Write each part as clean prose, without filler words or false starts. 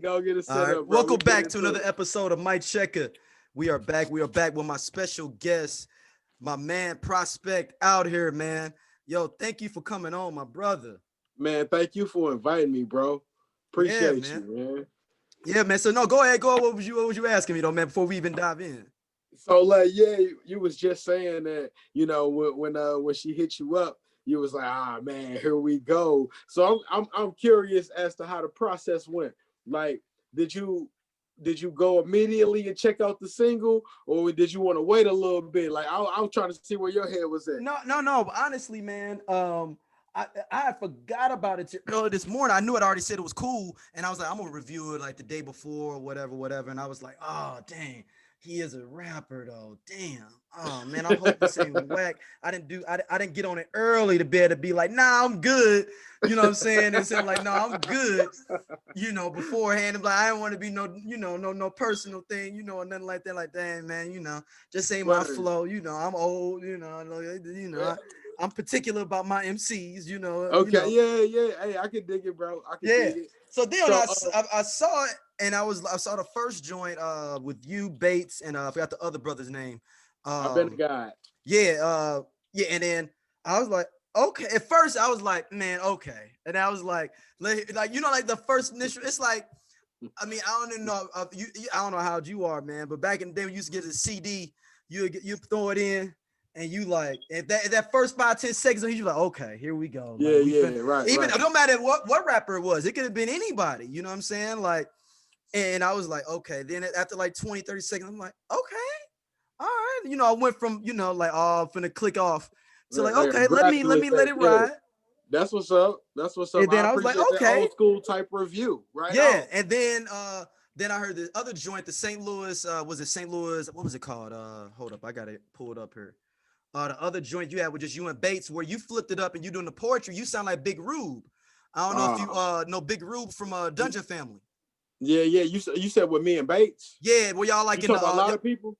go get it All set right. up, bro. Welcome We get back to into another it. episode of Mic Checka. We are back. We are back with my special guest, my man Prospect out here, man. Yo, thank you for coming on, my brother. Man, thank you for inviting me, bro. Yeah, Appreciate you, man. man. Yeah, man. So no, go ahead. Go. What was you asking me though, man? Before we even dive in. So like, yeah, you was just saying that, when she hit you up, you was like, ah man, here we go. So I'm curious as to how the process went. Like, did you go immediately and check out the single, or did you want to wait a little bit? Like, I was trying to see where your head was at. No. But honestly, man, I forgot about it earlier this morning. I knew it already said it was cool, and I was like, I'm gonna review it like the day before, or whatever. And I was like, oh dang, he is a rapper though. Damn. Oh man, I hope this ain't whack. I didn't get on it early to be able to be like, nah, I'm good. You know what I'm saying? And saying like, no, I'm good. Beforehand, I'm like, I don't want to be no personal thing, or nothing like that. Like, dang, man, just ain't my Word. flow. I'm old, I'm particular about my MCs, Okay, yeah. Hey, I can dig it, bro. I can Yeah. dig it. So then So, I saw it, and I saw the first joint with you, Bates, and I forgot the other brother's name. I've been a Um guy. yeah, and then I was like, okay. At first I was like, man, okay. And I was like the first initial, it's like, I mean, I don't even know I don't know how old you are, man, but back in the day when you used to get a CD, you throw it in, and you like, if that first 5-10 seconds, you like, okay, here we go. Like, Right, even right. no matter what rapper it was, it could have been anybody, you know what I'm saying? Like, and I was like, okay. Then after like 20-30 seconds, I'm like, okay, all right. I went from, like, oh, finna click off to like, Like a okay, let me graduate let thing. it Yeah, ride. that's what's up. That's what's up. And I then I was like, appreciate that okay. old school type review. Right Yeah. on. And then I heard the other joint, the St. Louis, was it St. Louis? What was it called? Hold up, I got it pulled up here. The other joint you had with just you and Bates, where you flipped it up and you doing the poetry, you sound like Big Rube. I don't know if you Uh, know Big Rube from Dungeon Family. yeah. You said with me and Bates. Yeah, where y'all You like in talking the about a lot of people?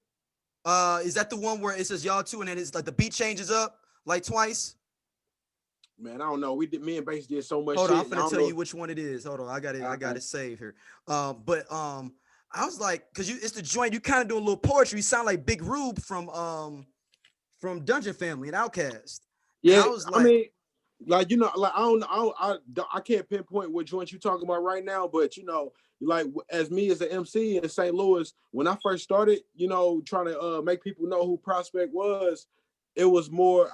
is that the one where it says y'all two and then it's like the beat changes up like twice? Man, I don't know. We did. Me and Bates did so much Hold on, I'm shit. I finna don't tell know. you which one it is. Hold on, I got it. All I got right. it saved here. But I was like, cause it's the joint. You kind of doing a little poetry. You sound like Big Rube from Dungeon Family and Outcast. And Yeah, I was I like, mean, like like I can't pinpoint what joint you talking about right now, but like as me as an MC in St. Louis, when I first started, trying to make people know who Prospect was, it was more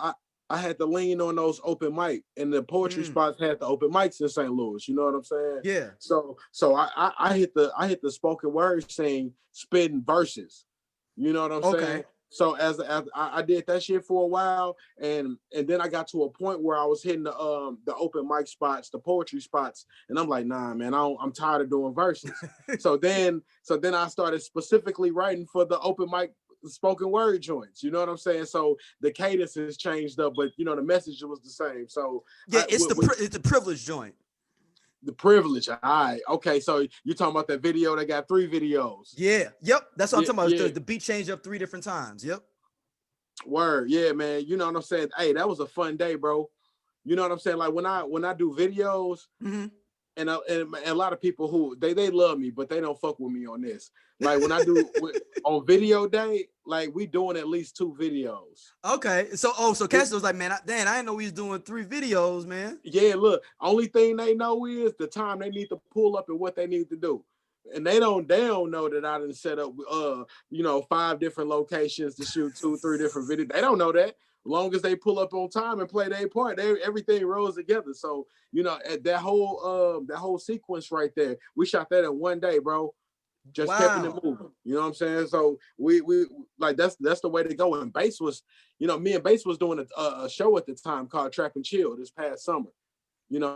I had to lean on those open mic, and the poetry mm, spots had the open mics in St. Louis. You know what I'm saying? yeah, So I hit the spoken word scene, spitting verses. You know what I'm saying? okay, So as I did that shit for a while, and then I got to a point where I was hitting the open mic spots, the poetry spots, and I'm like, nah, man, I'm tired of doing verses. So then I started specifically writing for the open mic spoken word joints. You know what I'm saying? So the cadence has changed up, but the message was the same. So yeah. It's with it's the privilege joint. the privilege. All right, okay. So you're talking about that video? They got 3 videos. Yeah, yep. That's what I'm Yeah, talking about. yeah. The beat changed up 3 different times. Yep. Word, yeah, man. You know what I'm saying? Hey, that was a fun day, bro. You know what I'm saying? Like when I do videos, Mm-hmm. and a lot of people who they love me, but they don't fuck with me on this. Like when I do on video day, like we doing at least 2 videos. Okay. So Cassie was like, man, Dan, I didn't know we was doing 3 videos, man. Yeah, look, only thing they know is the time they need to pull up and what they need to do. And they don't know that I didn't set up 5 different locations to shoot 2-3 different videos. They don't know that. As long as they pull up on time and play their part, everything rolls together. So, at that whole sequence right there, we shot that in one day, bro. Just kept it Wow. moving. You know what I'm saying? So we like that's the way to go. And Bass was, me and Bass was doing a show at the time called Trap and Chill this past summer.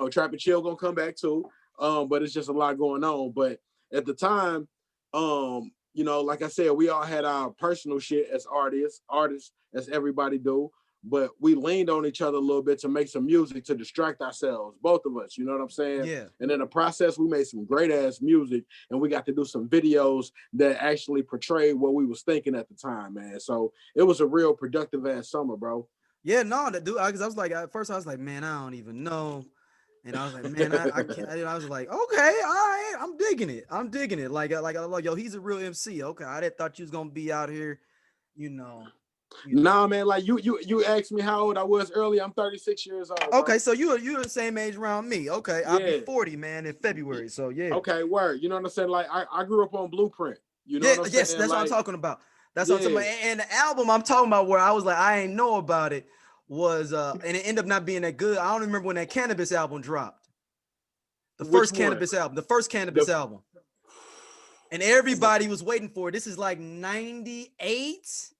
Trap and Chill gonna come back too. But it's just a lot going on. But at the time, like I said, we all had our personal shit as artists as everybody do. But we leaned on each other a little bit to make some music to distract ourselves, both of us. You know what I'm saying? Yeah. And in the process, we made some great ass music, and we got to do some videos that actually portrayed what we was thinking at the time, man. So it was a real productive ass summer, bro. Yeah, no, that dude, because I was like, at first I was like, man, I don't even know. And I was like, man, I can't. I was like, okay, all right, I'm digging it. I'm digging it. I'm like, yo, he's a real MC. Okay, I didn't thought you was gonna be out here, you know, you know. Nah, man, like you asked me how old I was earlier. I'm 36 years old, bro. Okay, so you're the same age around me. Okay, I'll be Yeah. 40, man, in February. So yeah. Okay, word. You know what I'm saying? Like I grew up on Blueprint. You know Yeah, what I'm yes, saying? that's what I'm Like, talking about. That's what I'm talking yeah. about. And the album I'm talking about where I was like, I ain't know about it was and it ended up not being that good. I don't remember when that Cannabis album dropped. The Which first one? Cannabis album, the first Cannabis The album. And everybody was waiting for it. This is like 98.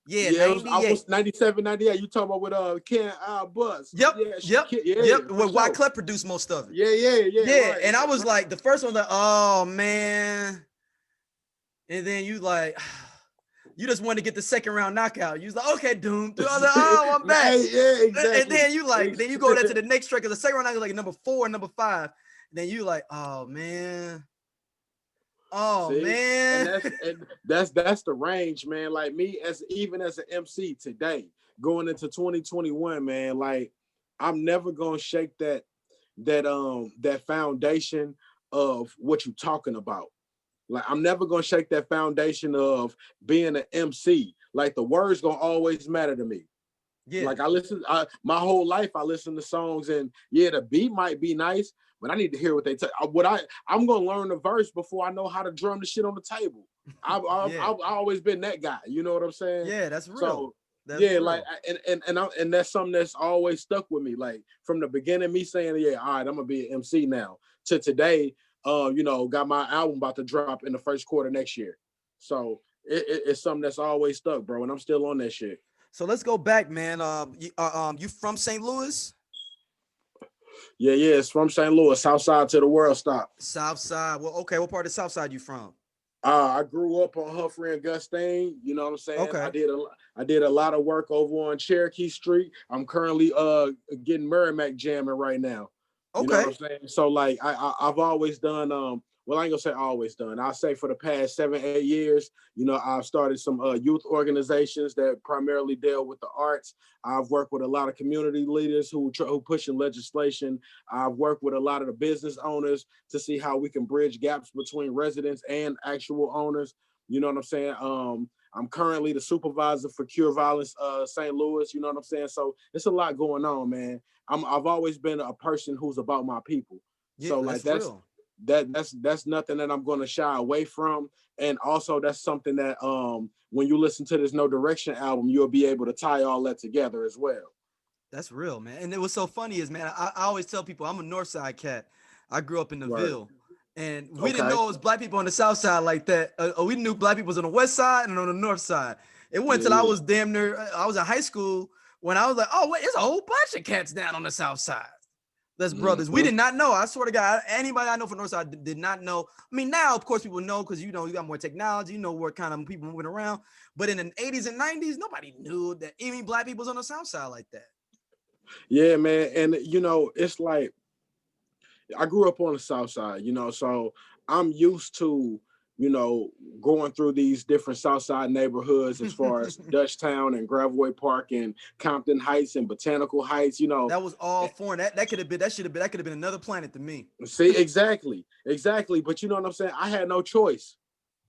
Yeah, Yeah, it was 98. almost 97, 98. You talking about with Ken Buzz. Yep, Yeah, yep, yeah, yep. for Where sure. Wyclef produced most of it. Yeah, Yeah, right, and I was right. like, the first one, like, oh man. And then you like, you just wanted to get the second round knockout. You was like, okay, Doom. I was like, oh, I'm back. Hey, yeah, And exactly. then you like, then you go there to the next track, because the second round knockout is like number 4 and number 5. And then you like, oh man. Oh See, man. and that's the range, man. Like me as even as an MC today, going into 2021, man. Like I'm never gonna shake that foundation of what you're talking about. Like I'm never gonna shake that foundation of being an MC. Like the words gonna always matter to me. Yeah. Like my whole life I listen to songs, and yeah, the beat might be nice, but I need to hear what they say. I'm gonna learn the verse before I know how to drum the shit on the table. I've always been that guy. You know what I'm saying? Yeah, that's real. So That's yeah, real. like and that's something that's always stuck with me. Like from the beginning, me saying, yeah, all right, I'm gonna be an MC now, to today. Got my album about to drop in the first quarter next year. So it's something that's always stuck, bro, and I'm still on that shit. So let's go back, man. You from St. Louis? Yeah, it's from St. Louis, Southside to the world stop. Southside. Well, okay. What part of Southside you from? I grew up on Humphrey and Gustine. You know what I'm saying? Okay. I did a lot of work over on Cherokee Street. I'm currently getting Merrimack jamming right now. You know what Okay. I'm saying? So like I've always done well, I ain't gonna say always done. I'll say for the past 7-8 years, I've started some youth organizations that primarily deal with the arts. I've worked with a lot of community leaders who pushing legislation. I've worked with a lot of the business owners to see how we can bridge gaps between residents and actual owners. You know what I'm saying? I'm currently the supervisor for Cure Violence St. Louis. You know what I'm saying? So it's a lot going on, man. I've always been a person who's about my people. Yeah, So like that's real. that's nothing that I'm going to shy away from. And also that's something that when you listen to this No Direction album, you'll be able to tie all that together as well. That's real, man. And it was so funny is, man, I always tell people I'm a Northside cat. I grew up in the Right. Ville. And we didn't Okay. know it was black people on the south side like that. We knew black people was on the west side and on the north side. It wasn't until I Yeah. was damn near, I was in high school when I was like, oh, wait, there's a whole bunch of cats down on the south side. That's brothers. We Mm-hmm. did not know. I swear to God, anybody I know from Northside did not know. I mean, now, of course, people know because, you got more technology. You know what kind of people moving around. But in the 80s and 90s, nobody knew that any black people was on the south side like that. Yeah, man. And, it's like, I grew up on the south side, so I'm used to, going through these different south side neighborhoods as far as Dutchtown and Gravois Park and Compton Heights and Botanical Heights, That was all foreign. That could have been, that could have been another planet to me. See, exactly. But you know what I'm saying? I had no choice.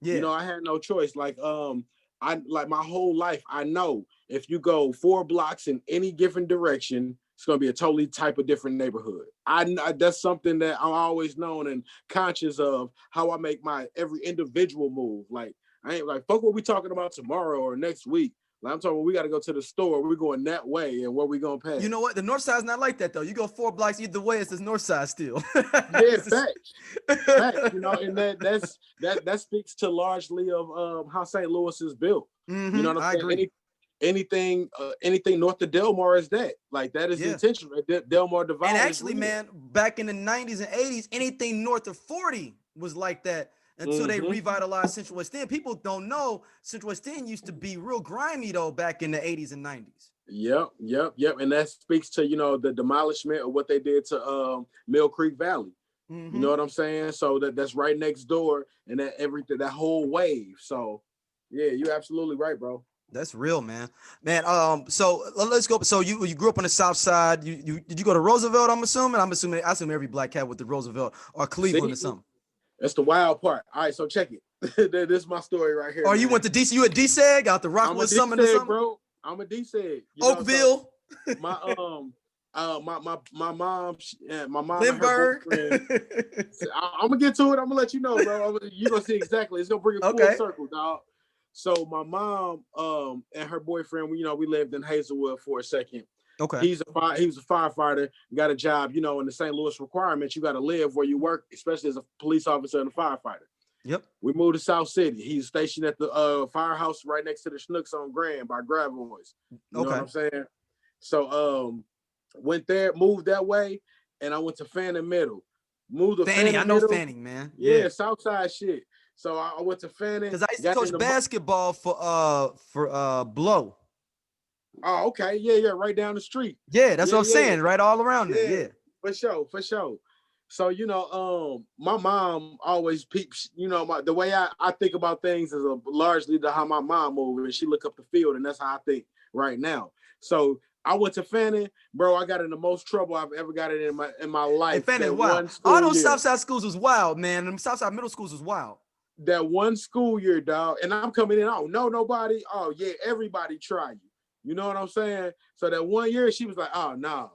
Yeah. I had no choice. Like, I like my whole life, I know if you go 4 blocks in any given direction, it's gonna be a totally type of different neighborhood. That's something that I'm always known and conscious of how I make my every individual move. Like I ain't like fuck what we talking about tomorrow or next week. Like I'm talking, we got to go to the store. We're going that way, and where we gonna pass? You know what? The north side's not like that though. You go 4 blocks either way, it's the north side still. Yeah, facts. And that speaks to largely of how St. Louis is built. Mm-hmm, You know what I'm saying? agree. Anything north of Delmar is that. Like that is intentional. Delmar divide. And actually, man, back in the 90s and 80s, anything north of 40 was like that until they revitalized Central West End. People don't know Central West End used to be real grimy though back in the 80s and 90s. Yep. And that speaks to, the demolishment of what they did to Mill Creek Valley. You know what I'm saying? So that's right next door, and that whole wave. So yeah, you're absolutely right, bro. That's real, man. Man, so let's go. So you grew up on the South Side. You did you go to Roosevelt? I'm assuming. I assume every black cat went to Roosevelt or Cleveland or See, something. that's the wild part. All right, so check it. This is my story right here, Or you man. went to DC. You at DSEG out the I'm a Rockwood D Summit or seg, something? bro. I'm a D seg. So Oakville, my my mom my mom and her Lindbergh. boyfriend. I'm gonna get to it. I'm gonna let you know, bro. You gonna see exactly. It's gonna bring it full Okay. circle, dog. So my mom and her boyfriend, we lived in Hazelwood for a second. Okay. He was a firefighter, got a job, in the St. Louis requirements. You got to live where you work, especially as a police officer and a firefighter. Yep. We moved to South City. He's stationed at the firehouse right next to the Schnooks on Grand by Gravois. You know what I'm saying? So went there, moved that way, and I went to Fanning Middle. Moved to Fanning, I Fanning know Middle. Fanning, man. Yeah, Southside shit. So I went to Fanning. Because I used to coach basketball for Blow. Oh, okay. Yeah, right down the street. Yeah, that's what I'm saying. Right all around there. Yeah. For sure. So, my mom always peeps, the way I think about things is largely to how my mom moves, and she look up the field, and that's how I think right now. So I went to Fanning, bro. I got in the most trouble I've ever got in my life. And Fanning, wow. All those Southside schools was wild, man. Them Southside middle schools was wild. That one school year, dog, and I'm coming in, I don't know nobody. Oh, yeah, everybody try you. You know what I'm saying? So that one year, she was like, oh, no.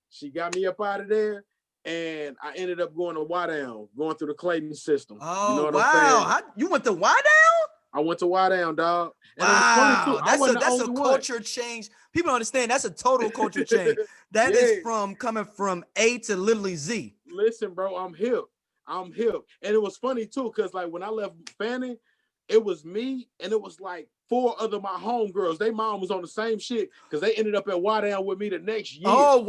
She got me up out of there, and I ended up going to Wydown, going through the Clayton system. Oh, you know what wow. I'm saying? You went to Wydown? I went to Wydown, dog. And wow. It was funny too. That's a culture change. People don't understand. That's a total culture change. That is coming from A to literally Z. Listen, bro, I'm hip. And it was funny too, because like when I left Fanning, it was me and it was like 4 other my homegirls. They mom was on the same shit because they ended up at Wydown with me the next year. Oh,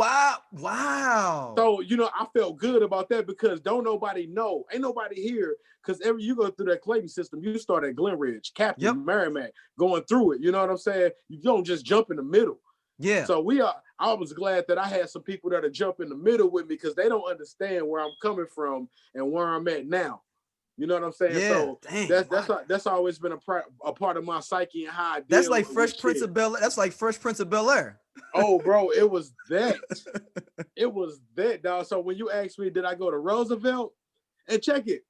wow. So, I felt good about that because don't nobody know. Ain't nobody here because you go through that Clayton system, you start at Glen Ridge, Captain, Merrimack, going through it. You know what I'm saying? You don't just jump in the middle. Yeah. So I was glad that I had some people that are jump in the middle with me because they don't understand where I'm coming from and where I'm at now. You know what I'm saying? Yeah, so that's always been a part of my psyche and how I deal. That's like Fresh Prince of Bel-Air. That's like Fresh Prince of Bel-Air. Oh, bro, it was that. It was that, dog. So when you asked me, did I go to Roosevelt? And check it.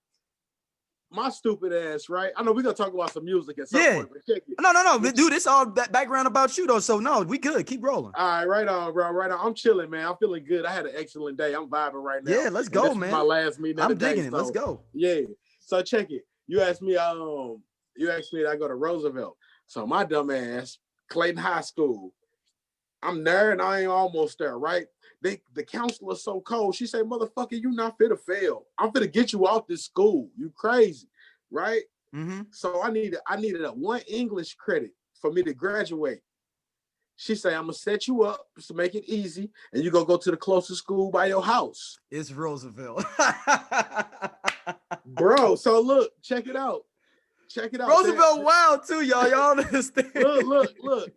My stupid ass, right? I know we're gonna talk about some music at some point, but check it. No. Dude, this all background about you though. So no, we good. Keep rolling. All right, right on, bro. Right on. I'm chilling, man. I'm feeling good. I had an excellent day. I'm vibing right now. Yeah, let's go, man. My last meeting. I'm digging it. Let's go. Yeah. So check it. You asked me, did I go to Roosevelt? So my dumb ass, Clayton High School. I'm there and I ain't almost there, right? The counselor's so cold. She said, motherfucker, you not fit to fail. I'm finna get you off this school. You crazy, right? Mm-hmm. So I needed a 1 English credit for me to graduate. She said, I'm gonna set you up to make it easy, and you gonna go to the closest school by your house. It's Roosevelt. Bro, so look, check it out. Roosevelt wild too, y'all. Y'all understand? Look.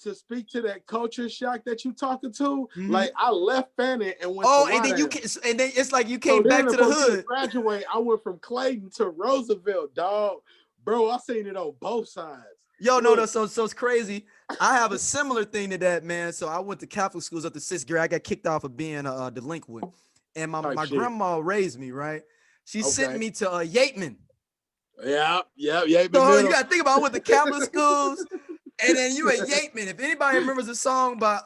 To speak to that culture shock that you talking to, like I left Fanning and went. Oh, and then it's like you came back to the hood. Graduate, I went from Clayton to Roosevelt, dog. Bro, I seen it on both sides. Yo, no, so it's crazy. I have a similar thing to that, man. So I went to Catholic schools up to 6th grade. I got kicked off of being a delinquent, and my grandma raised me. Right, she sent me to Yateman. Yeah. So you got to think about I went to Catholic schools. And then you at Yateman. If anybody remembers the song by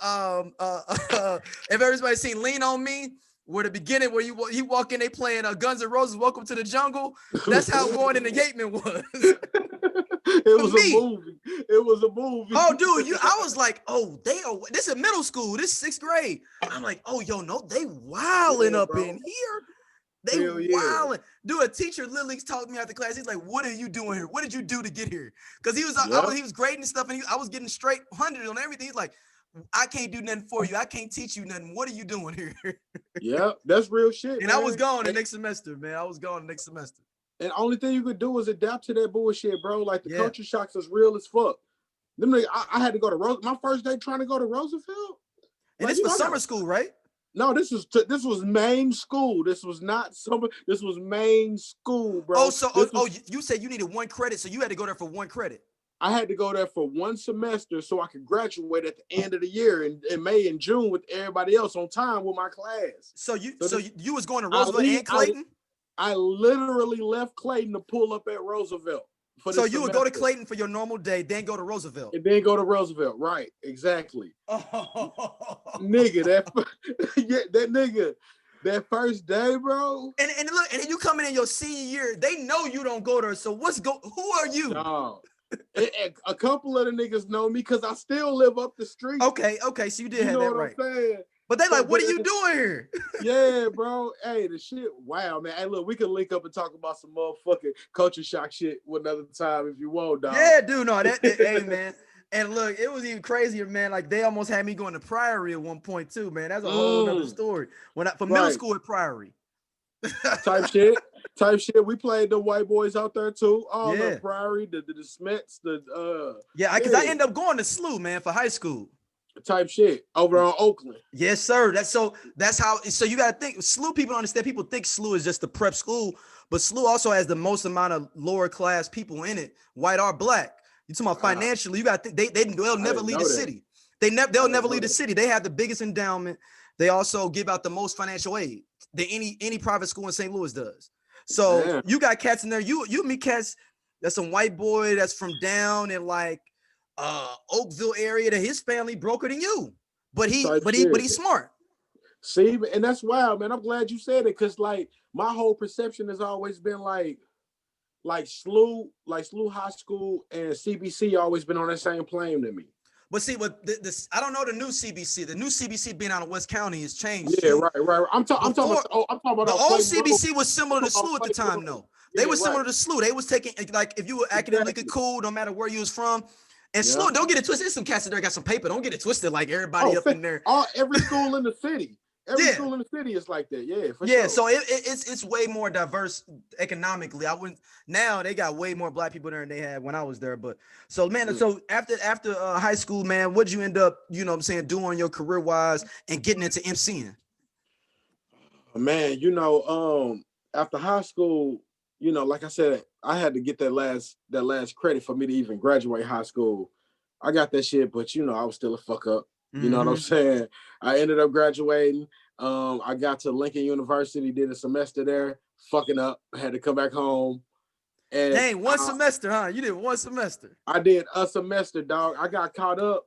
if everybody's seen Lean on Me, where the beginning where you walk in, they playing Guns N' Roses, Welcome to the Jungle. That's how going into Yateman was. It was a movie. Oh, dude, I was like, oh, this is middle school. This is 6th grade. I'm like, oh, yo, no, they wilding up in here. They wilding. Dude, a teacher literally talked to me after class. He's like, what are you doing here? What did you do to get here? Because he was grading stuff and I was getting straight 100 on everything. He's like, I can't do nothing for you. I can't teach you nothing. What are you doing here? Yeah, that's real shit. And man. I was gone the next semester, man. I was gone the next semester. And the only thing you could do is adapt to that bullshit, bro. Like the culture shocks is real as fuck. I had to go to my first day trying to go to Roosevelt. And this was summer school, right? No, this was main school. This was not summer. This was main school, bro. You said you needed 1 credit, so you had to go there for 1 credit. I had to go there for one semester so I could graduate at the end of the year in May and June with everybody else on time with my class. So you you was going to I, Roosevelt and Clayton? I literally left Clayton to pull up at Roosevelt for So this you would semester. go to Clayton for your normal day, then go to Roosevelt. And then go to Roosevelt. Right, exactly. Oh. Nigga, that first day, bro. And look, and then you coming in your senior year, they know you don't go there. So who are you? No. A couple of the niggas know me because I still live up the street. Okay, so you did have that right. I'm saying? But they like, what are you doing here? Yeah, bro. Hey, the shit. Wow, man. Hey, look, we can link up and talk about some motherfucking culture shock shit another time if you want, dog. Yeah, dude. No, hey, man. And look, it was even crazier, man. Like they almost had me going to Priory at one point too, man. That's a whole other story. From middle school at Priory. Type shit. We played the white boys out there too. All the Priory, the Smets, because I ended up going to SLU, man, for high school. Type shit over on Oakland. Yes, sir. That's how. So you gotta think. SLU people understand. People think SLU is just the prep school, but SLU also has the most amount of lower class people in it, white or black. You talking about financially? You got to think they'll never leave the city. They'll never leave the city. They have the biggest endowment. They also give out the most financial aid than any private school in St. Louis does. So you got cats in there. You meet cats. That's some white boy that's from down in like Oakville area that his family broker than you, but he's smart. See, and that's wild, man. I'm glad you said it because like my whole perception has always been like SLU High School and CBC always been on that same plane to me. But see, this I don't know the new CBC. The new CBC being out of West County has changed. Yeah, right. I'm talking about the old CBC was similar to SLU at the time, though. They were similar to SLU. They was taking like if you were academically cool, no matter where you was from. And SLU, don't get it twisted. There's some cats in there got some paper. Don't get it twisted like everybody up in there. Every school in the city. Every school in the city is like that. Yeah, for sure. So it's way more diverse economically. Now they got way more black people there than they had when I was there. But so man, so after high school, man, what'd you end up, doing your career wise and getting into MCing? Man, after high school, like I said, I had to get that last credit for me to even graduate high school. I got that shit, but I was still a fuck up. You know what I'm saying? I ended up graduating. I got to Lincoln University, did a semester there, fucking up. I had to come back home. And dang, one semester, huh? You did one semester. I did a semester, dog. I got caught up,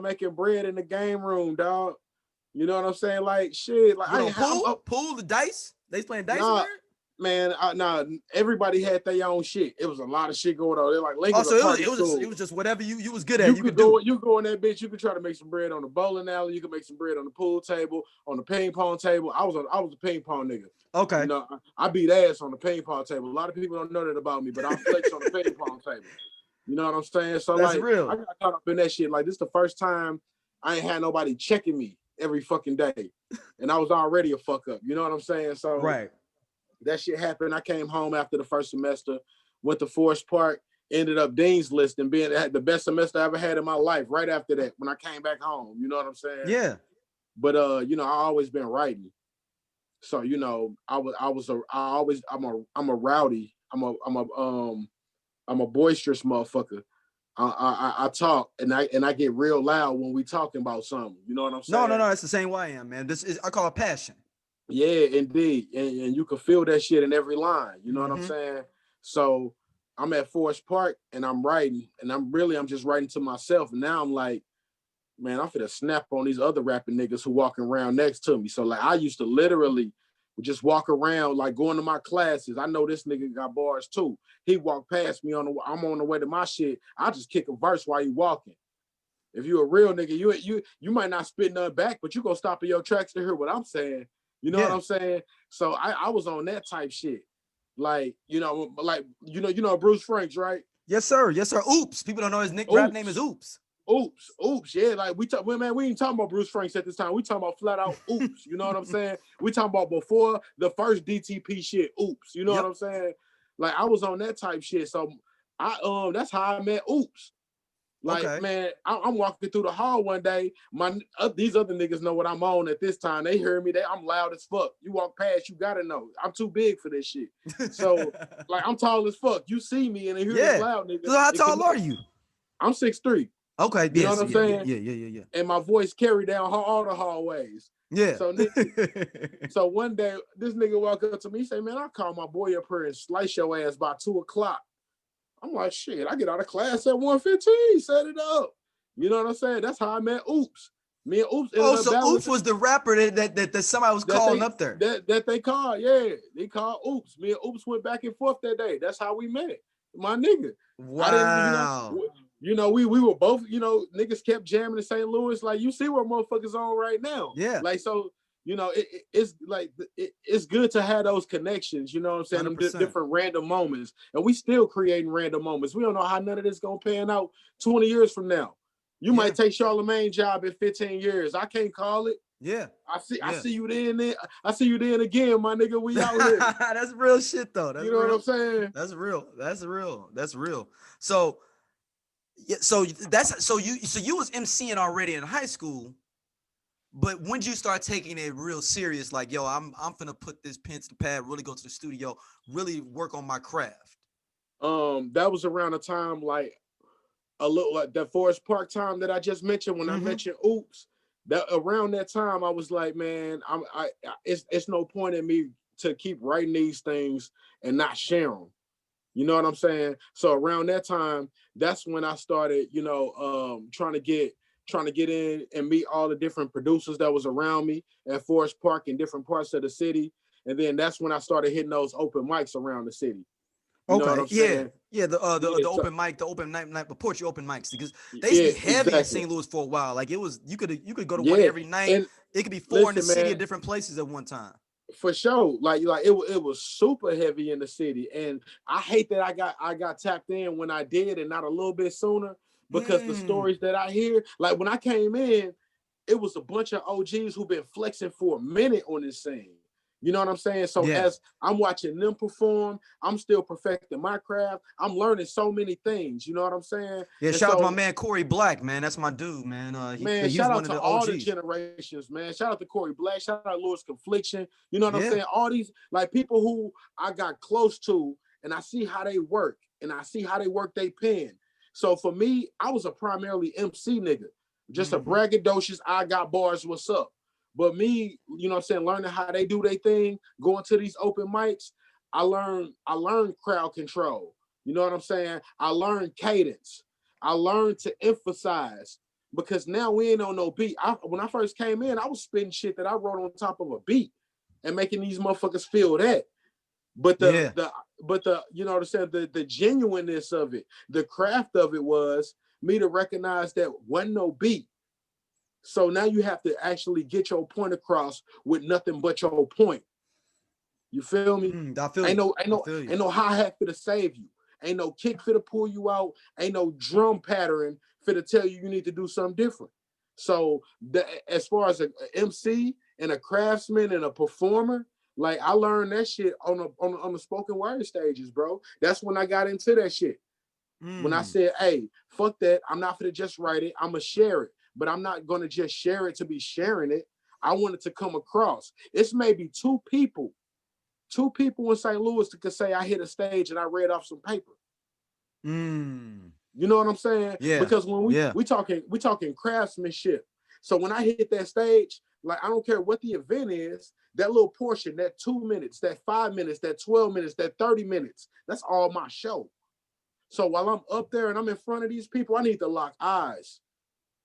making bread in the game room, dog. You know what I'm saying? Like, shit. Like, pool the dice? They playing dice in there? Man, everybody had their own shit. It was a lot of shit going on. They're like, Lincoln's it was just whatever you was good at. You could go in that bitch. You could try to make some bread on the bowling alley. You could make some bread on the pool table, on the ping pong table. I was a ping pong nigga. Okay. I beat ass on the ping pong table. A lot of people don't know that about me, but I flex on the ping pong table. You know what I'm saying? So that's real. I got caught up in that shit. Like, this is the first time I ain't had nobody checking me every fucking day, and I was already a fuck up. You know what I'm saying? So right. That shit happened. I came home after the first semester, went to Forest Park, ended up Dean's List and being the best semester I ever had in my life. Right after that, when I came back home, you know what I'm saying? Yeah. But I always been writing, so I'm a rowdy. I'm a boisterous motherfucker. I talk and I get real loud when we talking about something. You know what I'm saying? No. It's the same way I am, man. I call it passion. Yeah, indeed. And you can feel that shit in every line. You know what I'm saying? So I'm at Forest Park and I'm writing and I'm just writing to myself. And now I'm like, man, I'm finna snap on these other rapping niggas who walking around next to me. So like I used to literally just walk around, like going to my classes. I know this nigga got bars too. He walked past me I'm on the way to my shit. I just kick a verse while you walking. If you a real nigga, you might not spit nothing back, but you gonna stop in your tracks to hear what I'm saying. You know what I'm saying? So I was on that type shit. Like, Bruce Franks, right? Yes, sir. Oops. People don't know his rap name is Oops. Oops. Yeah, like we ain't talking about Bruce Franks at this time. We talking about flat out Oops. You know what I'm saying? We talking about before the first DTP shit. Oops. You know what I'm saying? Like I was on that type shit. So that's how I met Oops. Like, Okay. man, I'm walking through the hall one day. These other niggas know what I'm on at this time. They hear me. I'm loud as fuck. You walk past, you gotta know. I'm too big for this shit. So, like, I'm tall as fuck. You see me and hear this Yeah. loud nigga. So how it tall are connects. you? I'm 6'3". Okay. You know Yes. what I'm Yeah. saying? Yeah. And my voice carry down all the hallways. Yeah. So, so one day, this nigga walk up to me, say, man, I call my boy up here and slice your ass by 2:00. I'm like, shit, I get out of class at 1:15, set it up. You know what I'm saying? That's how I met Oops. Me and Oops ended up so battling. Oops was the rapper that somebody was calling up there. That they called, yeah. They called Oops. Me and Oops went back and forth that day. That's how we met. My nigga. Wow. I didn't, we were both, niggas kept jamming in St. Louis. Like, you see what motherfuckers on right now. Yeah. Like, so, it's like, it's good to have those connections, you know what I'm saying? Them different random moments. And we still creating random moments. We don't know how none of this gonna pan out 20 years from now. You might take Charlemagne's job in 15 years. I can't call it. Yeah. I see you then. I see you then again, my nigga. We out here. That's real shit though. That's what I'm saying? That's real. So yeah, so you was MCing already in high school. But when did you start taking it real serious? Like, yo, I'm finna put this pen to the pad, really go to the studio, really work on my craft. That was around the time, like a little like that Forest Park time that I just mentioned when I mentioned Oops. That around that time I was like, man, it's no point in me to keep writing these things and not share them. You know what I'm saying? So around that time, that's when I started, trying to get in and meet all the different producers that was around me at Forest Park in different parts of the city. And then that's when I started hitting those open mics around the city. You know what I'm saying? Yeah, the open mic, the open night, the Porch open mics, because they used to be heavy in St. Louis for a while. Like you could go to one every night. And it could be four in the city at different places at one time. For sure, like it was super heavy in the city, and I hate that I got tapped in when I did and not a little bit sooner, because the stories that I hear, like when I came in, it was a bunch of OGs who've been flexing for a minute on this scene. You know what I'm saying? So as I'm watching them perform, I'm still perfecting my craft. I'm learning so many things. You know what I'm saying? Yeah, shout out to my man Corey Black, man. That's my dude, man. Man, shout out to all the generations, man. Shout out to Corey Black. Shout out to Louis Confliction. You know what I'm saying? All these like people who I got close to, and I see how they work, and I see how they work they pen. So for me, I was a primarily MC nigga, just a braggadocious. I got bars. What's up? But me, you know what I'm saying, learning how they do their thing, going to these open mics, I learned crowd control. You know what I'm saying? I learned cadence. I learned to emphasize, because now we ain't on no beat. When I first came in, I was spitting shit that I wrote on top of a beat and making these motherfuckers feel that. But the you know what I'm saying, the genuineness of it, the craft of it was me to recognize that wasn't no beat. So now you have to actually get your point across with nothing but your point. You feel me? I feel ain't no hi-hat for to save you. Ain't no kick for to pull you out. Ain't no drum pattern for to tell you need to do something different. So as far as an MC and a craftsman and a performer, like I learned that shit on the spoken word stages, bro. That's when I got into that shit. When I said, hey, fuck that. I'm not gonna just write it. I'm gonna share it. But I'm not going to just share it to be sharing it. I want it to come across. It's maybe two people in St. Louis that could say I hit a stage and I read off some paper. You know what I'm saying? Yeah. Because when we talking craftsmanship. So when I hit that stage, like I don't care what the event is, that little portion, that 2 minutes, that 5 minutes, that 12 minutes, that 30 minutes, that's all my show. So while I'm up there and I'm in front of these people, I need to lock eyes.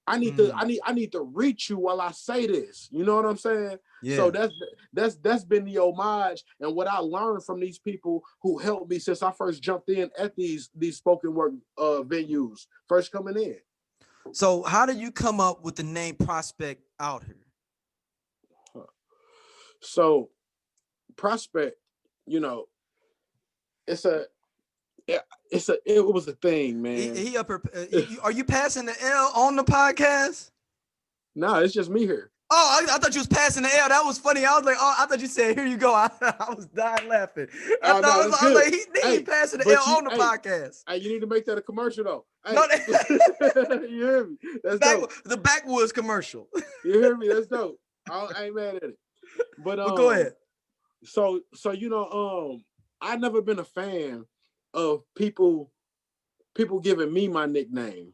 I need to reach you while I say this. You know what I'm saying? Yeah. So that's been the homage and what I learned from these people who helped me since I first jumped in at these spoken word venues, first coming in. So how did you come up with the name Prospect Out Hrr? So Prospect, it was a thing, man. Are you passing the L on the podcast? No, it's just me here. Oh, I thought you was passing the L. That was funny. I was like, oh, I thought you said, here you go. I was dying laughing. Oh no, I that's was good. like, he ain't passing the L on the podcast. Hey, you need to make that a commercial though. Hey, No, you hear me? That's dope. the backwoods commercial. You hear me? That's dope. I ain't mad at it. But go ahead. So I never been a fan of people giving me my nickname.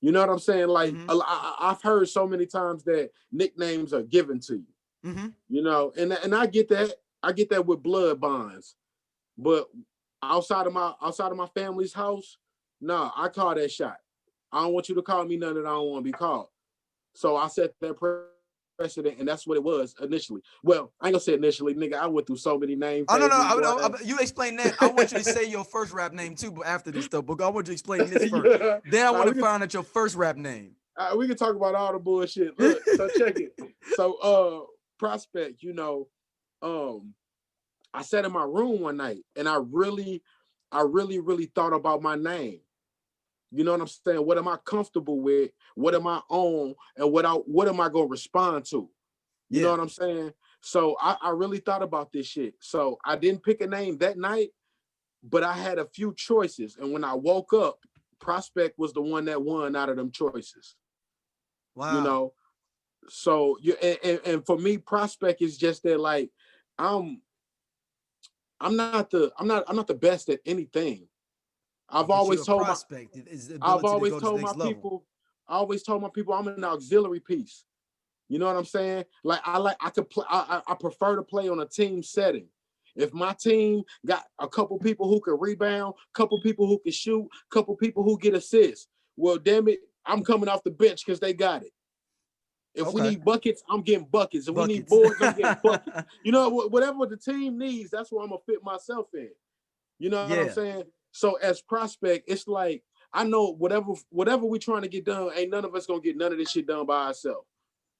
You know what I'm saying? Like I've heard so many times that nicknames are given to you. Mm-hmm. You know, and I get that. I get that with blood bonds. But outside of my family's house, nah, I call that shot. I don't want you to call me none that I don't want to be called. So I set that precedent, and that's what it was initially. Well, I ain't gonna say initially, nigga. I went through so many names. Oh no, you explain that. I want you to say your first rap name too, but after this stuff. But I want you to explain this first. Yeah. Then I want to find out your first rap name. We can talk about all the bullshit. Look, so check it. So Prospect, you know, I sat in my room one night and I really thought about my name. You know what I'm saying? What am I comfortable with? What am I on? And what am I gonna respond to? You know what I'm saying? So I really thought about this shit. So I didn't pick a name that night, but I had a few choices. And when I woke up, Prospect was the one that won out of them choices. Wow. You know, so and for me, Prospect is just that, like, I'm not the best at anything. I've always told my people I'm an auxiliary piece. You know what I'm saying? Like I prefer to play on a team setting. If my team got a couple people who can rebound, couple people who can shoot, couple people who get assists, well, damn it, I'm coming off the bench because they got it. If we need buckets, I'm getting buckets. If we need boards, I'm getting buckets. You know, whatever the team needs, that's where I'm gonna fit myself in. You know what I'm saying? So as Prospect, it's like, I know whatever we trying to get done, ain't none of us gonna get none of this shit done by ourselves.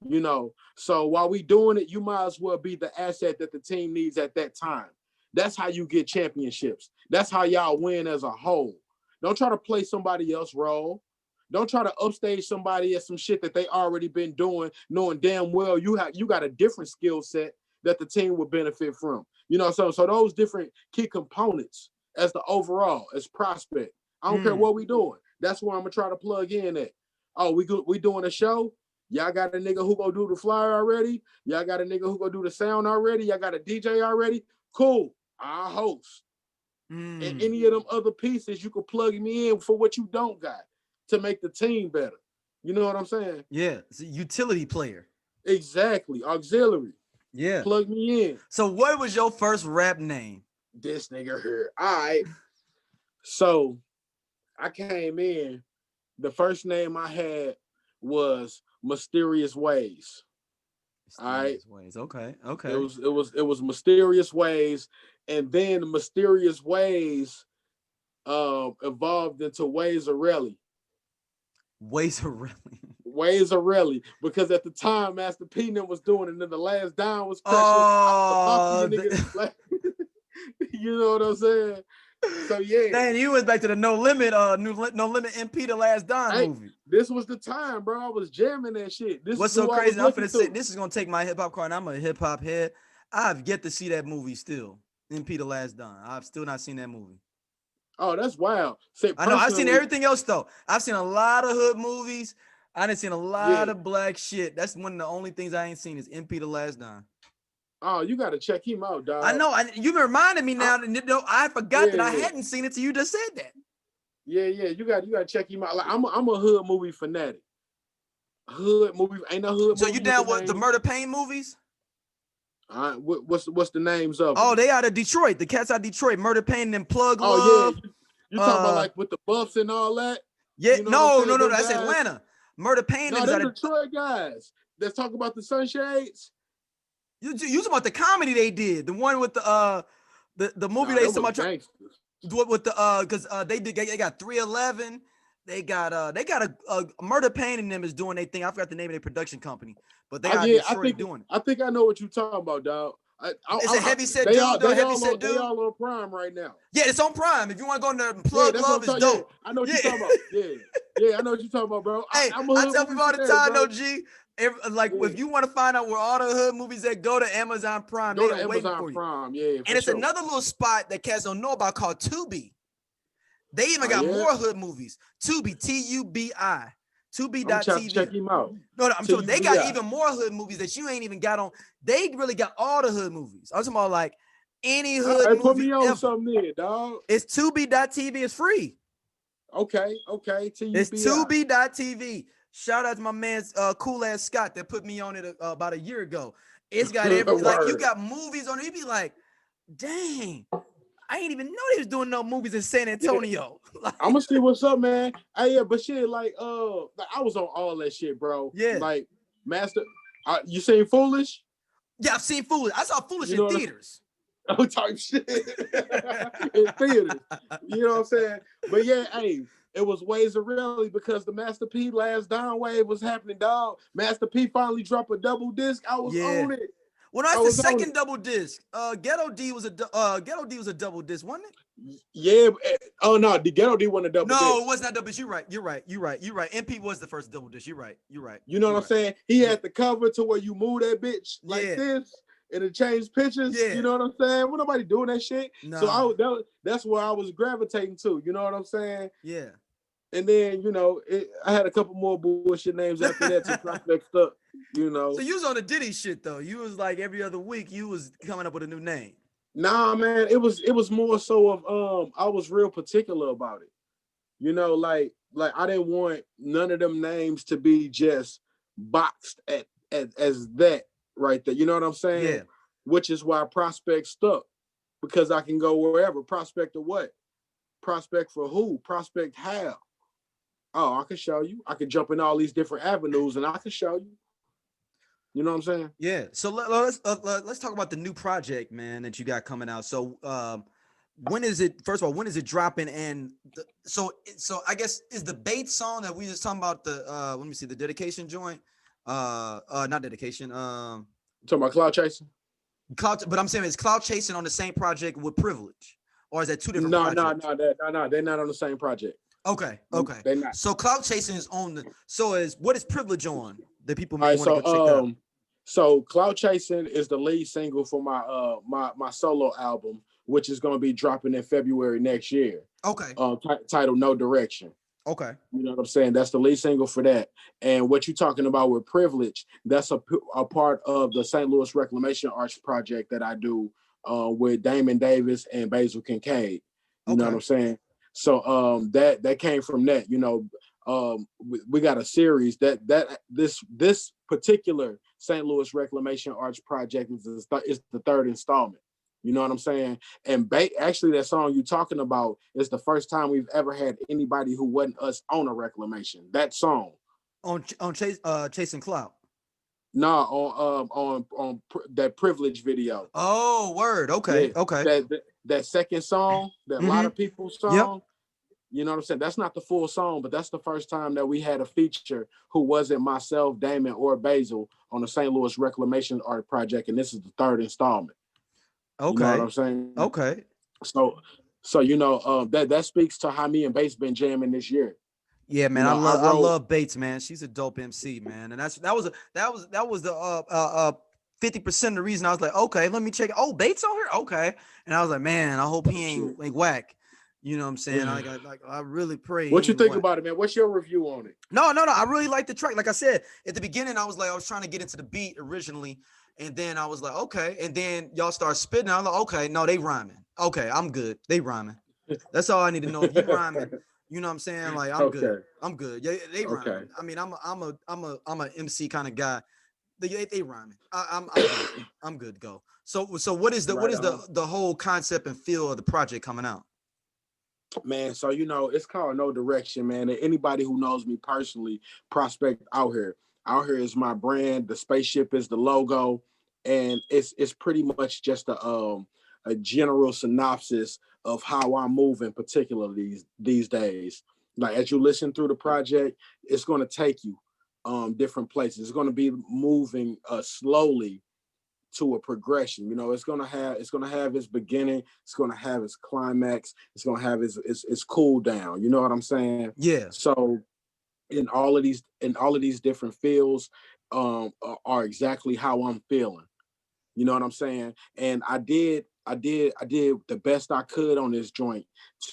You know, so while we doing it, you might as well be the asset that the team needs at that time. That's how you get championships. That's how y'all win as a whole. Don't try to play somebody else's role. Don't try to upstage somebody at some shit that they already been doing, knowing damn well you got a different skill set that the team would benefit from. You know, so those different key components as the overall, as Prospect. I don't care what we doing. That's where I'm gonna try to plug in at. Oh, we doing a show? Y'all got a nigga who gonna do the flyer already? Y'all got a nigga who gonna do the sound already? Y'all got a DJ already? Cool. I'll host. And any of them other pieces, you can plug me in for what you don't got to make the team better. You know what I'm saying? Yeah, it's a utility player. Exactly. Auxiliary. Yeah. Plug me in. So what was your first rap name? This nigga here. All right. So I came in. The first name I had was Mysterious Ways. All right. Ways. Okay. It was Mysterious Ways. And then Mysterious Ways evolved into Ways of Relly. Ways of Relly. Ways of Relly. Because at the time, Master Peanut was doing it, and then the last down was crushing. You know what I'm saying? So yeah. Dang, you went back to the No Limit MP the Last Don movie. This was the time, bro. I was jamming that shit. What's so crazy? I'm finna say this is gonna take my hip hop card. I'm a hip hop head. I've yet to see that movie still. MP the Last Don. I've still not seen that movie. Oh, that's wild. I know. I've seen everything else though. I've seen a lot of hood movies. I done seen a lot of black shit. That's one of the only things I ain't seen is MP the Last Don. Oh, you got to check him out, dog. I know. You reminded me now. I forgot that I hadn't seen it till you just said that. Yeah. You got to check him out. Like, I'm a hood movie fanatic. Hood movie, ain't no hood. So you down with the Murder Pain movies? What's the names of them? Oh, they out of Detroit. The cats out of Detroit. Murder Pain and Plug Love. Yeah. You talking about like with the Buffs and all that? Yeah. You know no. That's Atlanta. Murder Pain. No, they're Detroit guys. Let's talk about the Sunshades. You talking about the comedy they did? The one with the movie they so much with the because they got 311. They got a Murder Pain in them is doing their thing. I forgot the name of their production company, but they are Detroit doing it. I think I know what you're talking about, dog. It's a heavy set dude. They all on Prime right now. Yeah, it's on Prime. If you want to go in there and Plug Love, it's dope. Yeah, I know what you're talking about. Yeah, I know what you're talking about, bro. Hey, I tell people all the time, though, G. If you want to find out where all the hood movies at, go to Amazon Prime. Go They to are waiting Amazon for you. Prime, yeah, And it's sure. another little spot that cats don't know about called Tubi. They even got more hood movies. Tubi, Tubi. Tubi.tv. Check him out. No, I'm sure they got even more hood movies that you ain't even got on. They really got all the hood movies. I'm talking about like any hood movie. Put me on something there, dog. It's Tubi.tv. It's free. Okay. Tubi. It's Tubi.tv. Shout out to my man, cool ass Scott, that put me on it about a year ago. It's got you got movies on it. You be like, dang, I ain't even know they was doing no movies in San Antonio. Yeah. I'm gonna see what's up, man. Hey, yeah, but shit, I was on all that shit, bro. Yeah. Like, Master, you seen Foolish? Yeah, I've seen Foolish. I saw Foolish in theaters. Type shit in theaters. You know what I'm saying? But yeah, hey, it was Ways of Really because the Master P last down wave was happening, dog. Master P finally dropped a double disc. I was on it. Well, that's the second double disc. Ghetto D was a double disc, wasn't it? Yeah. Oh no, the Ghetto D wasn't a double disc. No, it was not double disc. You're right. MP was the first double disc. You're right. You know what I'm saying? He had the cover to where you move that bitch like this. And it changed pictures. You know what I'm saying? Well, nobody doing that shit. No. So that's where I was gravitating to. You know what I'm saying? Yeah. And then, I had a couple more bullshit names after that to Prospect up, So you was on the Diddy shit though. You was like every other week you was coming up with a new name. Nah, man, it was more so of I was real particular about it. Like I didn't want none of them names to be just boxed as that right there. You know what I'm saying? Yeah. Which is why Prospect stuck, because I can go wherever. Prospect of what? Prospect for who? Prospect how? Oh, I can show you. I can jump in all these different avenues and I can show you. You know what I'm saying? Yeah. So let's talk about the new project, man, that you got coming out. So when is it? First of all, when is it dropping? And so I guess is the Bates song that we just talking about the let me see, the dedication joint. Not dedication. You talking about Cloud Chasing? But I'm saying, is Cloud Chasing on the same project with Privilege, or is that two different projects? No, they're not on the same project. Okay. They're not. So Cloud Chasing is on the. So what is Privilege on? That people may want to go check out. So Cloud Chasing is the lead single for my solo album, which is going to be dropping in February next year. Okay. Titled No Direction. Okay. You know what I'm saying? That's the lead single for that. And what you're talking about with Privilege, that's a part of the St. Louis Reclamation Arts project that I do with Damon Davis and Basil Kincaid. You know what I'm saying? So that came from that. We got a series this particular St. Louis Reclamation Arts project is the third installment. You know what I'm saying? And actually, that song you're talking about is the first time we've ever had anybody who wasn't us on a reclamation. That song on Chasing Cloud. No, on that Privilege video. Oh, word. Okay, yeah, okay. That second song, that a lot of people song. Yep. You know what I'm saying? That's not the full song, but that's the first time that we had a feature who wasn't myself, Damon, or Basil on the St. Louis Reclamation Art Project, and this is the third installment. Okay. You know what I'm saying? Okay. So that speaks to how me and Bass been jamming this year. Yeah, man. I love Bates, man. She's a dope MC, man. And that was the 50% of the reason I was like, okay, let me check. Oh, Bates on here? Okay. And I was like, man, I hope he ain't like whack. You know what I'm saying? I really pray. What you think about it, man? What's your review on it? No. I really like the track. Like I said, at the beginning, I was trying to get into the beat originally. And then I was like, okay. And then y'all start spitting. I'm like, okay, no, they rhyming. Okay, I'm good. They rhyming. That's all I need to know. If you rhyming, you know what I'm saying? Like, I'm good. I'm good. Yeah, they rhyming. Okay. I mean, I'm a MC kind of guy. They rhyming. I'm good to go. So what is the whole concept and feel of the project coming out? Man, so it's called No Direction, man. And anybody who knows me personally, Prospect Out Hrr. Out Hrr is my brand. The spaceship is the logo, and it's pretty much just a general synopsis of how I'm moving, particularly these days. Like as you listen through the project, it's going to take you different places. It's going to be moving slowly to a progression. It's gonna have its beginning, it's gonna have its climax, it's gonna have its cool down. You know what I'm saying? Yeah. So in all of these different fields, are exactly how I'm feeling. You know what I'm saying? And I did the best I could on this joint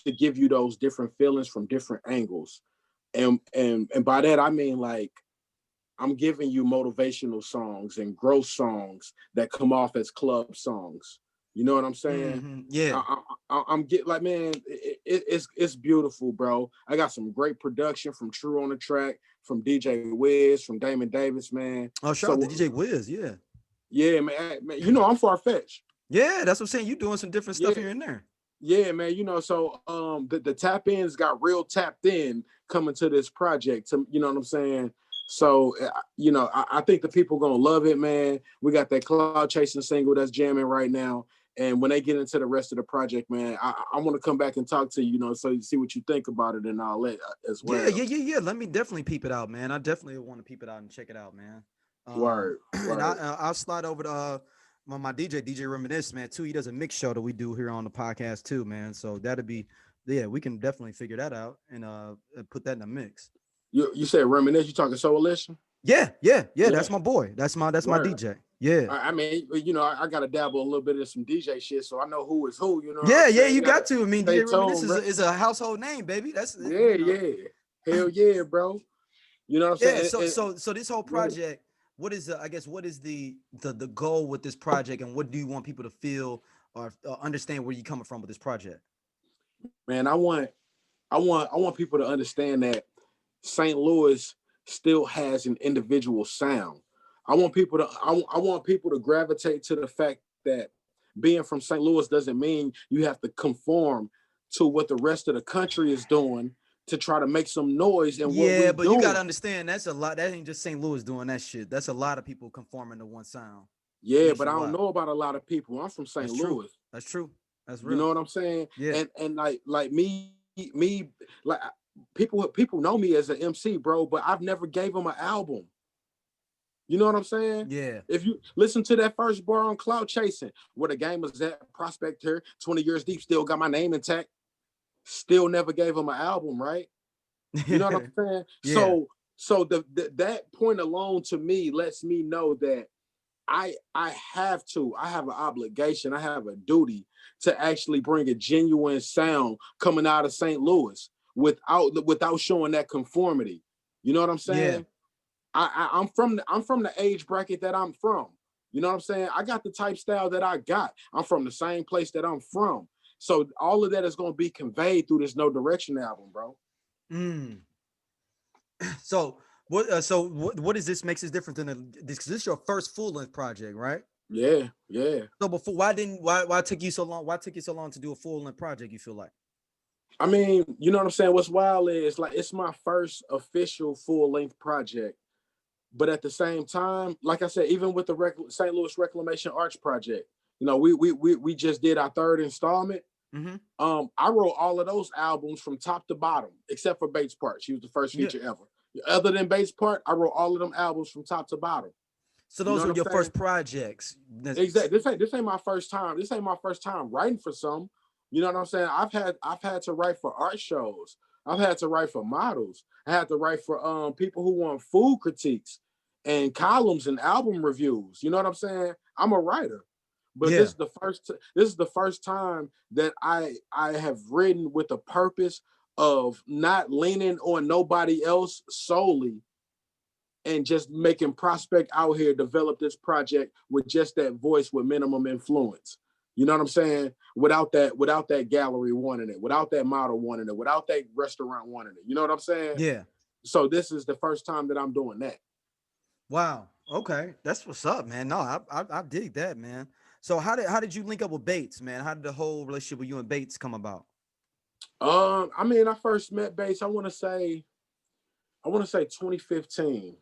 to give you those different feelings from different angles. And by that I mean, like, I'm giving you motivational songs and growth songs that come off as club songs. You know what I'm saying? Yeah. I'm getting like, man, it's beautiful, bro. I got some great production from True on the track, from DJ Wiz, from Damon Davis, man. Oh, shout out to DJ Wiz, yeah. Yeah, man, you know I'm far-fetched. Yeah, that's what I'm saying. You doing some different stuff here and there. Yeah, man, you know, so the tap ins got real tapped in coming to this project. You know what I'm saying? So you know, I think the people gonna love it, man. We got that Cloud Chasing single that's jamming right now. And when they get into the rest of the project, man, I want to come back and talk to you, you know, so you see what you think about it and all that as well. Yeah. Let me definitely peep it out, man. I definitely want to peep it out and check it out, man. Word. And I'll slide over to my DJ Reminisce, man, too. He does a mix show that we do here on the podcast too, man. So that'll be, yeah, we can definitely figure that out and put that in the mix. You said Reminisce, you talking Coalition? Yeah. That's my boy. That's my DJ. Yeah. I mean, you know, I got to dabble a little bit of some DJ shit, so I know who is who. You know. Yeah, you got to. I mean, DJ Reminisce is a household name, baby. That's Hell yeah, bro. You know what I'm saying? So this whole project, what is the goal with this project, and what do you want people to feel or understand where you're coming from with this project? Man, I want people to understand that St. Louis still has an individual sound. I want people to gravitate to the fact that being from St. Louis doesn't mean you have to conform to what the rest of the country is doing to try to make some noise. And but you gotta understand, that's a lot. That ain't just St. Louis doing that shit. That's a lot of people conforming to one sound. Yeah, but I don't know about a lot of people. I'm from St. Louis. That's true. That's real. You know what I'm saying? Yeah. And like me, like people know me as an MC, bro, but I've never gave them an album. You know what I'm saying? Yeah. If you listen to that first bar on Cloud Chasing, where the game was at, Prospect Hrr, 20 years deep, still got my name intact, still never gave him an album, right? You know what I'm saying? Yeah. So that point alone to me lets me know that I have an obligation, I have a duty to actually bring a genuine sound coming out of St. Louis without showing that conformity. You know what I'm saying? Yeah. I'm from the age bracket that I'm from. You know what I'm saying? I got the type style that I got. I'm from the same place that I'm from. So all of that is going to be conveyed through this No Direction album, bro. So what does this makes this different than this? Because this is your first full-length project, right? Yeah. So before, why took you so long? Why took you so long to do a full-length project, you feel like? I mean, you know what I'm saying? What's wild is, like, it's my first official full-length project. But at the same time, like I said, even with the St. Louis Reclamation Arts Project, you know, we just did our third installment. Mm-hmm. I wrote all of those albums from top to bottom, except for Bates Part. She was the first feature ever. Other than Bates Part, I wrote all of them albums from top to bottom. So those were your first projects. Exactly. This ain't my first time. This ain't my first time writing for some. You know what I'm saying? I've had to write for art shows. I've had to write for models. I had to write for people who want food critiques and columns and album reviews. You know what I'm saying? I'm a writer. But this is the first time that I have written with a purpose of not leaning on nobody else solely and just making Prospect Out Here develop this project with just that voice with minimum influence. You know what I'm saying? Without that gallery wanting it, without that model wanting it, without that restaurant wanting it. You know what I'm saying? Yeah. So this is the first time that I'm doing that. Wow. Okay. That's what's up, man. No, I dig that, man. So how did you link up with Bates, man? How did the whole relationship with you and Bates come about? I mean, I first met Bates, I want to say 2015.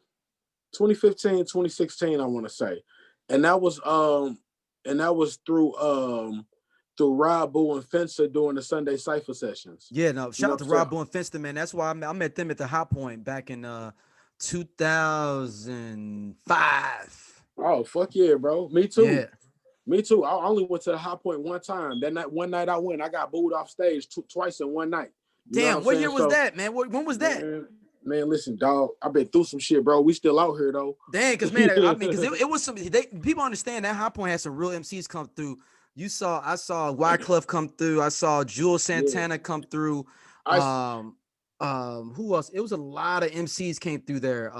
2015, 2016, I want to say. And that was through Rob Boo and Fencer during the Sunday Cypher sessions. Yeah, no, shout out to Rob Boo and Fencer, man. That's why I met them at the High Point back in 2005. Oh, fuck yeah, bro. Me too. Yeah. Me too. I only went to the High Point one time. One night I went, I got booed off stage twice in one night. Damn, what year was that, man? When was that? Man, listen, dog. I've been through some shit, bro. We still out here though. Dang, because man, I mean, because it was some people understand that High Point had some real MCs come through. I saw Wyclef come through. I saw Jules Santana come through. Who else? It was a lot of MCs came through there.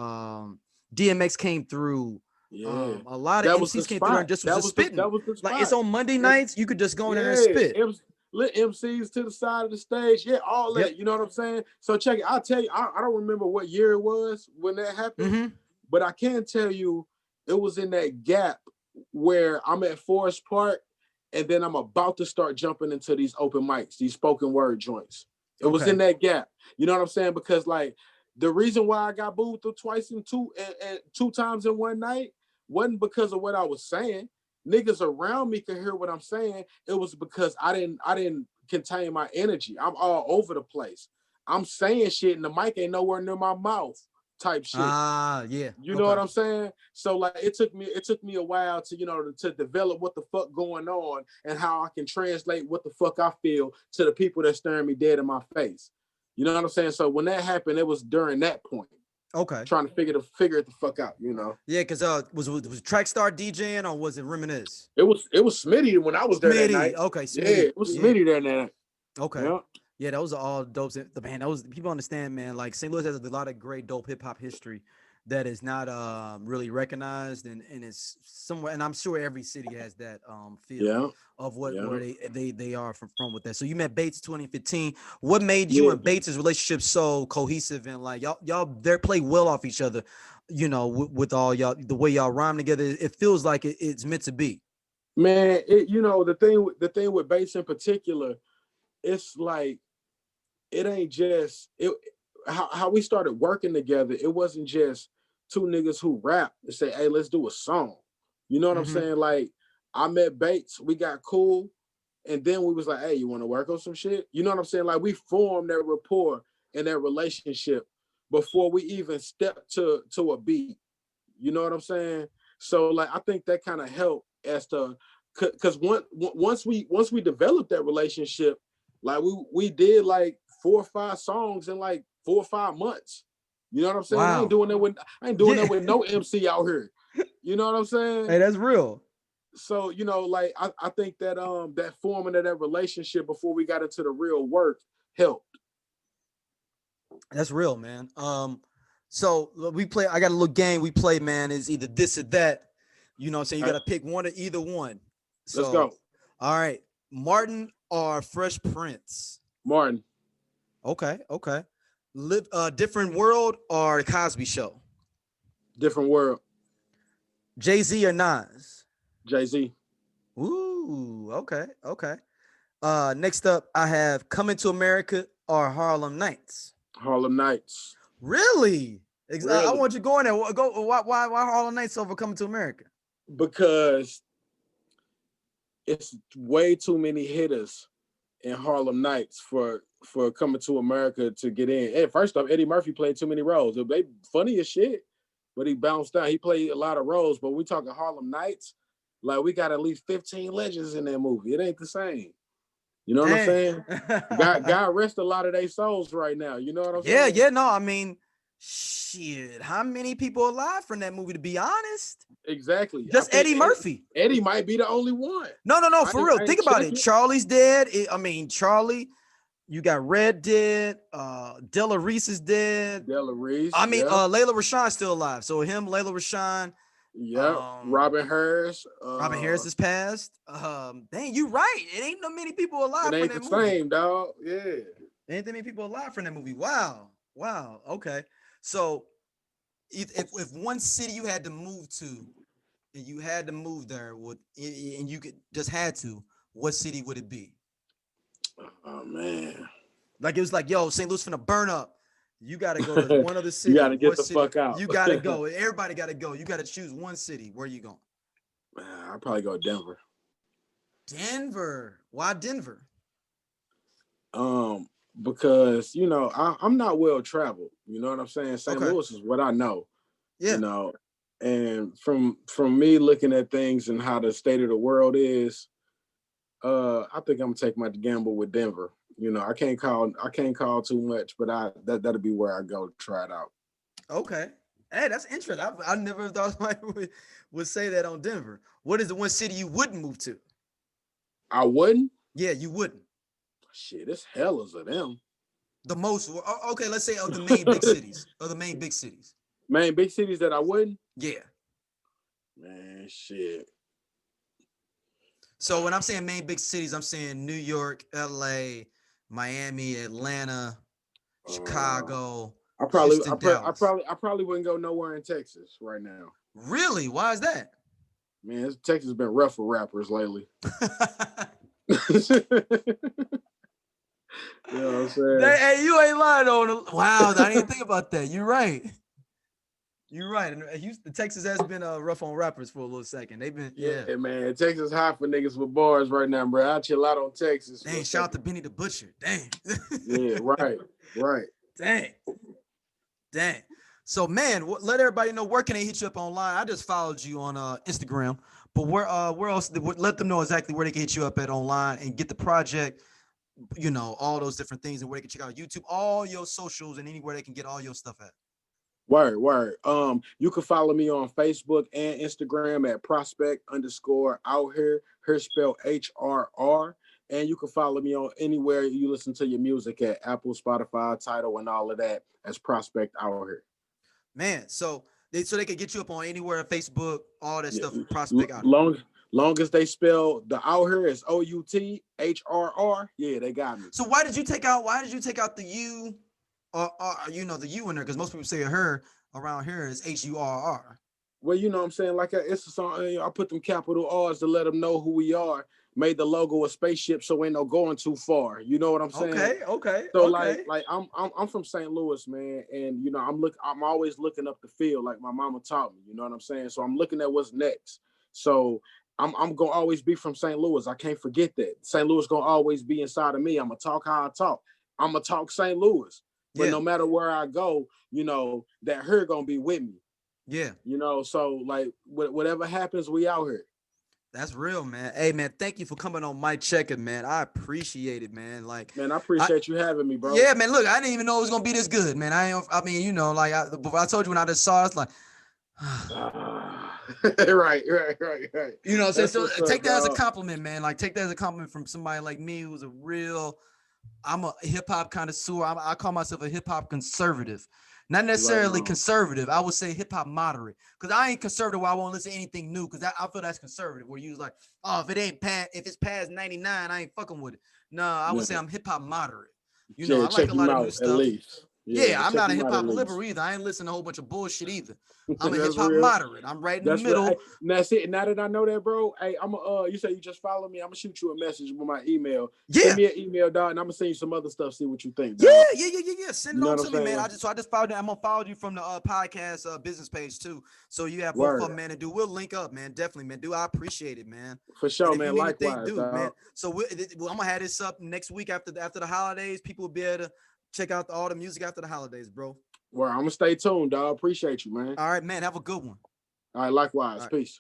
DMX came through. Yeah, A lot of that was the MCs came through there and spot. just was spitting. That was the spot. Like it's on Monday nights, you could just go in there and spit. It was lit MCs to the side of the stage. Yeah, all that. You know what I'm saying? So check it. I'll tell you, I don't remember what year it was when that happened, but I can tell you it was in that gap where I'm at Forest Park and then I'm about to start jumping into these open mics, these spoken word joints. It was in that gap. You know what I'm saying? Because like the reason why I got booed through twice in two times in one night wasn't because of what I was saying. Niggas around me could hear what I'm saying. It was because I didn't contain my energy. I'm all over the place. I'm saying shit and the mic ain't nowhere near my mouth type shit. Yeah. You know what I'm saying? So like it took me a while to, to develop what the fuck going on and how I can translate what the fuck I feel to the people that staring me dead in my face. You know what I'm saying? So when that happened, it was during that point. Okay. Trying to figure it the fuck out, you know. Yeah, because was Trackstar DJing or was it Reminisce? It was Smitty when I was there that night. Okay, Smitty. Yeah, it was Smitty there that night. Okay. Yeah, those are all dope. Man, those people understand, man. Like St. Louis has a lot of great dope hip hop history that is not really recognized and it's somewhere. And I'm sure every city has that feel of where they are from with that. So you met Bates 2015. What made you and Bates' relationship so cohesive and like y'all they play well off each other? You know, with all y'all the way y'all rhyme together, it feels like it's meant to be. Man, the thing with Bates in particular, it's like it ain't just how we started working together. It wasn't just two niggas who rap and say, hey, let's do a song. You know what I'm saying? Like I met Bates, we got cool, and then we was like, hey, you want to work on some shit? You know what I'm saying? Like we formed that rapport and that relationship before we even stepped to a beat. You know what I'm saying? So like I think that kind of helped as to because once we developed that relationship, like we did like 4 or 5 songs in like 4 or 5 months. You know what I'm saying? Wow. I ain't doing that with no MC out here. You know what I'm saying? Hey, that's real. So, you know, like I think that that forming of that relationship before we got into the real work helped. That's real, man. So I got a little game we play, man, is either this or that. You know what I'm saying? You got to pick one or either one. So, let's go. All right. Martin or Fresh Prince? Martin. Okay. Live Different World or The Cosby Show? Different World. Jay-Z or Nas? Jay-Z. Ooh, okay. Next up, I have Coming to America or Harlem Nights? Harlem Nights. Really? I want you to go in there. Why Harlem Nights over Coming to America? Because it's way too many hitters in Harlem Nights for Coming to America to get in. And first off, Eddie Murphy played too many roles. They funny as shit, but he bounced out. He played a lot of roles, but we talking Harlem Nights, like we got at least 15 legends in that movie. It ain't the same. You know what I'm saying? God rest a lot of their souls right now. You know what I'm saying? Yeah. No, I mean, shit. How many people alive from that movie, to be honest? Exactly. Just Eddie Murphy. Eddie might be the only one. No, for real. Think about it. Charlie's dead. Charlie, you got Red dead. Della Reese is dead. Layla Rashawn's still alive. So him, Layla Rashawn. Yeah. Robin Harris. Robin Harris is passed. Dang, you right. It ain't no many people alive. It ain't the same, dog. Yeah. Ain't that many people alive from that movie. Wow. Okay. So if one city you had to move to and you had to move there and you could just had to, what city would it be? Oh man. Like it was like, yo, St. Louis finna burn up. You gotta go to one other city. You gotta get the fuck out. You gotta go. Everybody gotta go. You gotta choose one city. Where are you going? I'd probably go Denver. Denver. Why Denver? Because you know I'm not well traveled. You know what I'm saying? St. Louis is what I know. Yeah. You know, and from me looking at things and how the state of the world is, I think I'm gonna take my gamble with Denver. You know, I can't call too much, but that'll be where I go to try it out. Okay. Hey, that's interesting. I never thought somebody would say that on Denver. What is the one city you wouldn't move to? I wouldn't. Yeah, you wouldn't. Shit, it's hellas of them. The most. Okay, let's say of the main big cities. Of the main big cities. Main big cities that I wouldn't. Yeah. Man, shit. So when I'm saying main big cities, I'm saying New York, LA, Miami, Atlanta, Chicago, I Houston, Dallas. probably wouldn't go nowhere in Texas right now. Really? Why is that? Man, Texas has been rough for rappers lately. You know what I'm saying? Hey, you ain't lying on. Wow, I didn't think about that. You're right. You're right. And Houston, Texas has been rough on rappers for a little second. They've been, yeah. Man. Texas hot for niggas with bars right now, bro. I chill out on Texas. Dang, shout out to Benny the Butcher. Dang. Yeah, right. Dang. So, man, let everybody know where can they hit you up online. I just followed you on Instagram, but where else? Let them know exactly where they can hit you up at online and get the project. You know, all those different things and where they can check out YouTube, all your socials, and anywhere they can get all your stuff at. Word. You can follow me on Facebook and Instagram at Prospect _Out Hrr. Hrr spelled HRR. And you can follow me on anywhere you listen to your music at Apple, Spotify, Tidal, and all of that as Prospect Out Hrr. Man, so they can get you up on anywhere, Facebook, all that stuff. Prospect Out Hrr. Long as they spell the Out Hrr as OUTHRR, yeah, they got me. So why did you take out the U? The U in there, because most people say her around here is HURR. Well, you know what I'm saying? Like it's a song. I put them capital R's to let them know who we are. Made the logo a spaceship, so ain't no going too far. You know what I'm saying? Okay. So like I'm from St. Louis, man, and you know I'm always looking up the field, like my mama taught me. You know what I'm saying? So I'm looking at what's next. So I'm gonna always be from St. Louis. I can't forget that. St. Louis gonna always be inside of me. I'm gonna talk how I talk. I'm gonna talk St. Louis. But no matter where I go, you know, that her gonna be with me. Yeah. You know, so like whatever happens, we out here. That's real, man. Hey, man, thank you for coming on Mic Checka, man. I appreciate it, man. Like, man, I appreciate you having me, bro. Yeah, man. Look, I didn't even know it was gonna be this good, man. I mean, you know, like I told you when I just saw it, it's like, right. You know, so take that as a compliment, man. Like, take that as a compliment from somebody like me who's I'm a hip hop connoisseur. I call myself a hip hop conservative. Not necessarily conservative. I would say hip hop moderate. Because I ain't conservative where I won't listen to anything new. Because I feel that's conservative. Where you was like, oh, if it's past 99, I ain't fucking with it. No, I would say I'm hip hop moderate. You know, I like a lot of new stuff. At least. Yeah, I'm not a hip hop liberal either. I ain't listening to a whole bunch of bullshit either. I'm a hip hop moderate. I'm right in the middle. Hey, that's it. Now that I know that, bro, hey, I'm you say you just follow me. I'm gonna shoot you a message with my email. Yeah. Send me an email, dog, and I'm gonna send you some other stuff. See what you think, dog. Yeah. Send it on to me, man. I just followed that. I'm gonna follow you from the podcast business page too. So you have both of them, man. And we'll link up, man. Definitely, man. I appreciate it, man. For sure, man. Likewise, man. So I'm gonna have this up next week after the holidays. People will be able to check out all the music after the holidays, bro. Well, I'm gonna stay tuned, dog. Appreciate you, man. All right, man. Have a good one. All right, likewise. Peace.